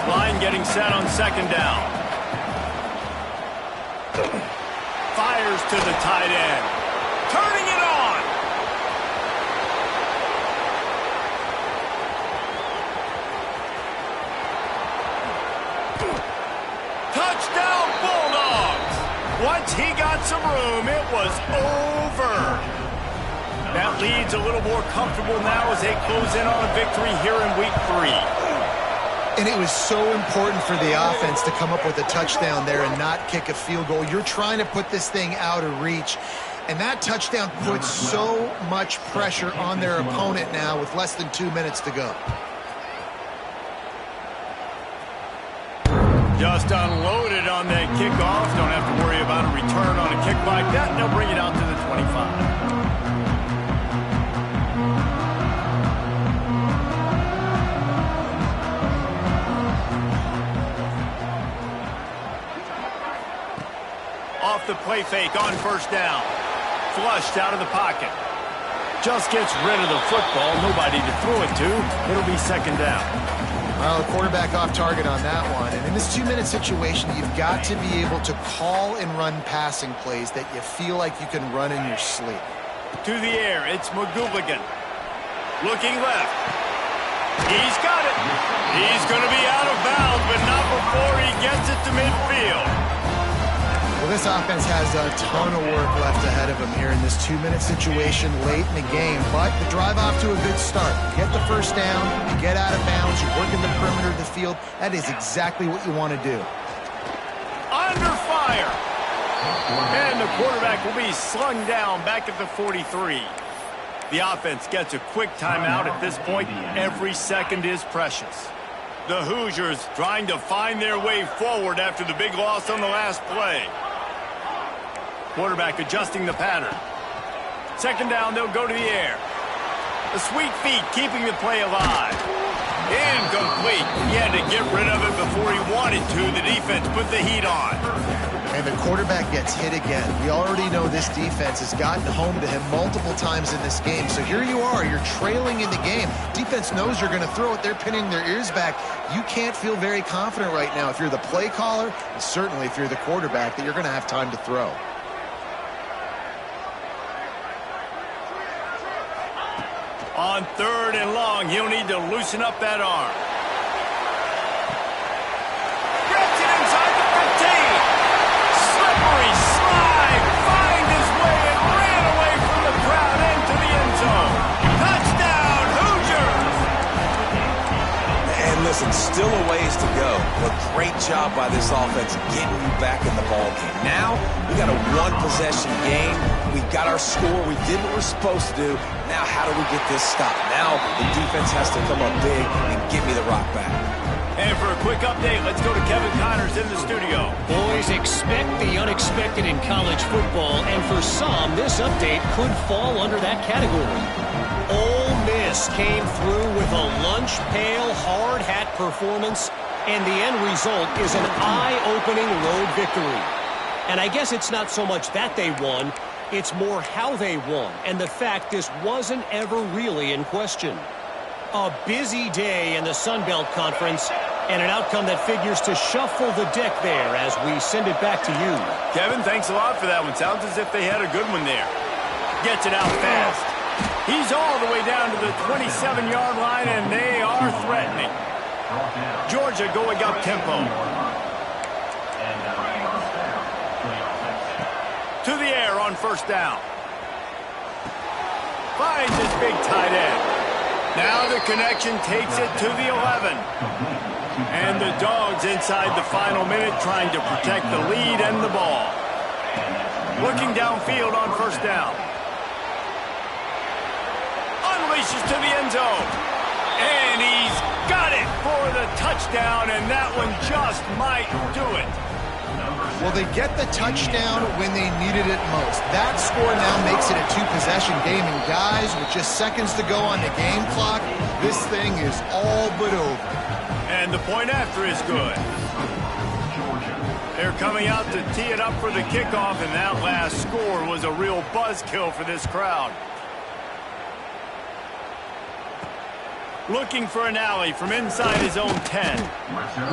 Line getting set on 2nd down. Fires to the tight end. Turning it on. Touchdown Bulldogs! Once he got some room, it was over. That lead's a little more comfortable now as they close in on a victory here in week 3. And it was so important for the offense to come up with a touchdown there and not kick a field goal. You're trying to put this thing out of reach. And that touchdown puts so much pressure on their opponent now with less than 2 minutes to go. Just unloaded on that kickoff. Don't have to worry about a return on a kick like that. And they'll bring it out to the 25. Off the play fake on 1st down. Flushed out of the pocket. Just gets rid of the football. Nobody to throw it to. It'll be 2nd down. Well, the quarterback off target on that one. And in this 2-minute situation, you've got to be able to call and run passing plays that you feel like you can run in your sleep. To the air, it's McGooligan. Looking left. He's got it. He's going to be out of bounds, but not before he gets it to midfield. Well, this offense has a ton of work left ahead of them here in this 2-minute situation late in the game. But the drive off to a good start. You get the first down, you get out of bounds, you're working the perimeter of the field. That is exactly what you want to do. Under fire. And the quarterback will be slung down back at the 43. The offense gets a quick timeout at this point. Every second is precious. The Hoosiers trying to find their way forward after the big loss on the last play. Quarterback adjusting the pattern. Second down, they'll go to the air. The sweet feet keeping the play alive. Incomplete. He had to get rid of it before he wanted to. The defense put the heat on. And the quarterback gets hit again. We already know this defense has gotten home to him multiple times in this game. So here you are, you're trailing in the game. Defense knows you're going to throw it. They're pinning their ears back. You can't feel very confident right now if you're the play caller, and certainly if you're the quarterback, that you're going to have time to throw. On 3rd and long, he'll need to loosen up that arm. Gets it inside the 15. Slippery slide. Find his way and ran away from the crowd into the end zone. Touchdown, Hoosiers! And listen, still a ways to go. But great job by this offense getting you back in the ball game. Now, we got a one-possession game. We got our score. We did what we're supposed to do. Now, how do we get this stopped? Now, the defense has to come up big and give me the rock back. And for a quick update, let's go to Kevin Connors in the studio. Boys, expect the unexpected in college football, and for some, this update could fall under that category. Ole Miss came through with a lunch pail hard hat performance, and the end result is an eye-opening road victory. And I guess it's not so much that they won, it's more how they won, and the fact this wasn't ever really in question. A busy day in the Sun Belt Conference, and an outcome that figures to shuffle the deck there as we send it back to you. Kevin, thanks a lot for that one. Sounds as if they had a good one there. Gets it out fast. He's all the way down to the 27-yard line, and they are threatening. Georgia going up tempo. To the air on first down. Finds his big tight end. Now the connection takes it to the 11. And the Dogs inside the final minute trying to protect the lead and the ball. Looking downfield on first down. Unleashes to the end zone. And he's got it for the touchdown, and that one just might do it. Well, they get the touchdown when they needed it most. That score now makes it a 2-possession game. And guys, with just seconds to go on the game clock, this thing is all but over. And the point after is good. They're coming out to tee it up for the kickoff, and that last score was a real buzzkill for this crowd. Looking for an alley from inside his own 10.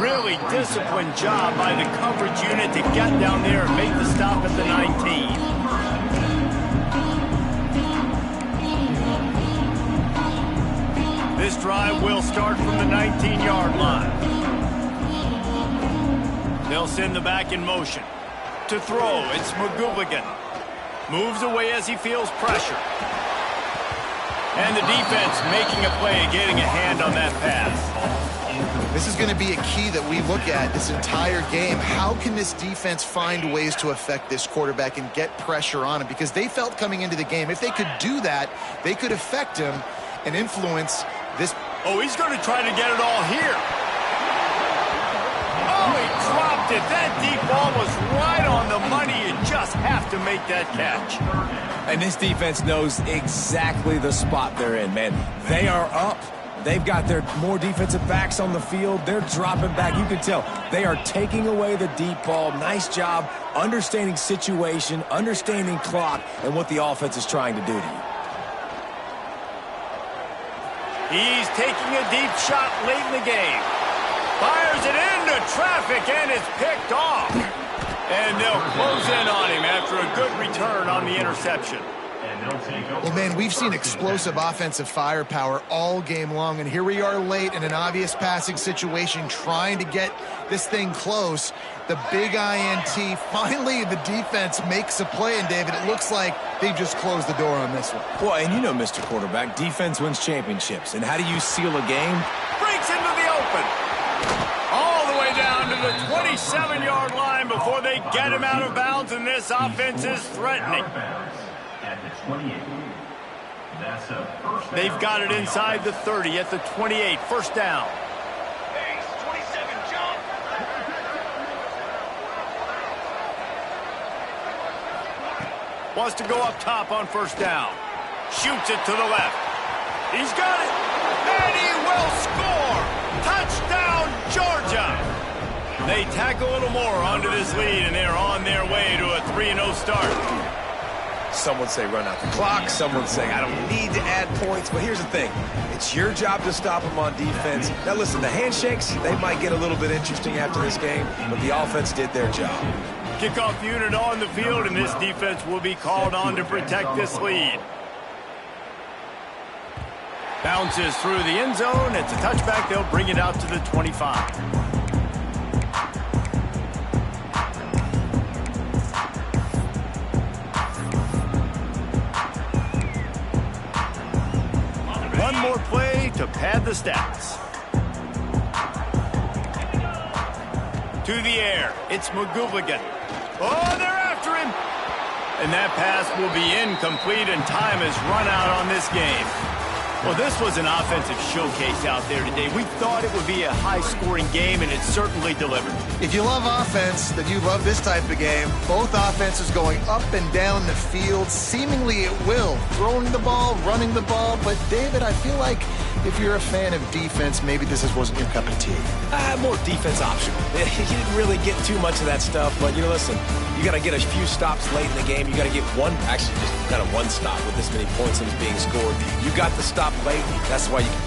Really disciplined job by the coverage unit to get down there and make the stop at the 19. This drive will start from the 19-yard line. They'll send the back in motion. To throw, it's McGooligan. Moves away as he feels pressure. And the defense making a play and getting a hand on that pass. This is going to be a key that we look at this entire game. How can this defense find ways to affect this quarterback and get pressure on him? Because they felt coming into the game, if they could do that, they could affect him and influence this. Oh, he's going to try to get it all here. Oh, he dropped it. That deep ball was right on the money. You just have to make that catch. And this defense knows exactly the spot they're in, man. They are up. They've got their more defensive backs on the field. They're dropping back. You can tell they are taking away the deep ball. Nice job understanding situation, understanding clock, and what the offense is trying to do to you. He's taking a deep shot late in the game. Fires it into traffic, and it's picked off. And they'll close in on him after a good return on the interception. Well, man, we've seen explosive offensive firepower all game long, and here we are late in an obvious passing situation trying to get this thing close. The big INT, finally the defense makes a play, and David, it looks like they've just closed the door on this one. Well, and you know, Mr. Quarterback, defense wins championships. And how do you seal a game? Breaks into the open. All the way down to the 27-yard line before they get him out of bounds, and this offense is threatening. They've got it inside the 30 at the 28. First down. Wants to go up top on first down. Shoots it to the left. He's got it. And he will score. Touchdown, Georgia. They tack a little more onto this lead, and they're on their way to a 3-0 start. Some would say run out the clock. Some would say I don't need to add points. But here's the thing. It's your job to stop them on defense. Now, listen, the handshakes, they might get a little bit interesting after this game, but the offense did their job. Kickoff unit on the field, and this defense will be called on to protect this lead. Bounces through the end zone. It's a touchback. They'll bring it out to the 25. One more play to pad the stats. To the air. It's McGooligan. Oh, they're after him. And that pass will be incomplete, and time has run out on this game. Well, this was an offensive showcase out there today. We thought it would be a high-scoring game, and it certainly delivered. If you love offense, then you love this type of game. Both offenses going up and down the field, seemingly at will. Throwing the ball, running the ball. But, David, I feel like if you're a fan of defense, maybe this wasn't your cup of tea. More defense optional. You didn't really get too much of that stuff, but, listen, you got to get a few stops late in the game. You got to get one, actually just kind of one stop with this many points that was being scored. You got the stop late. That's why you can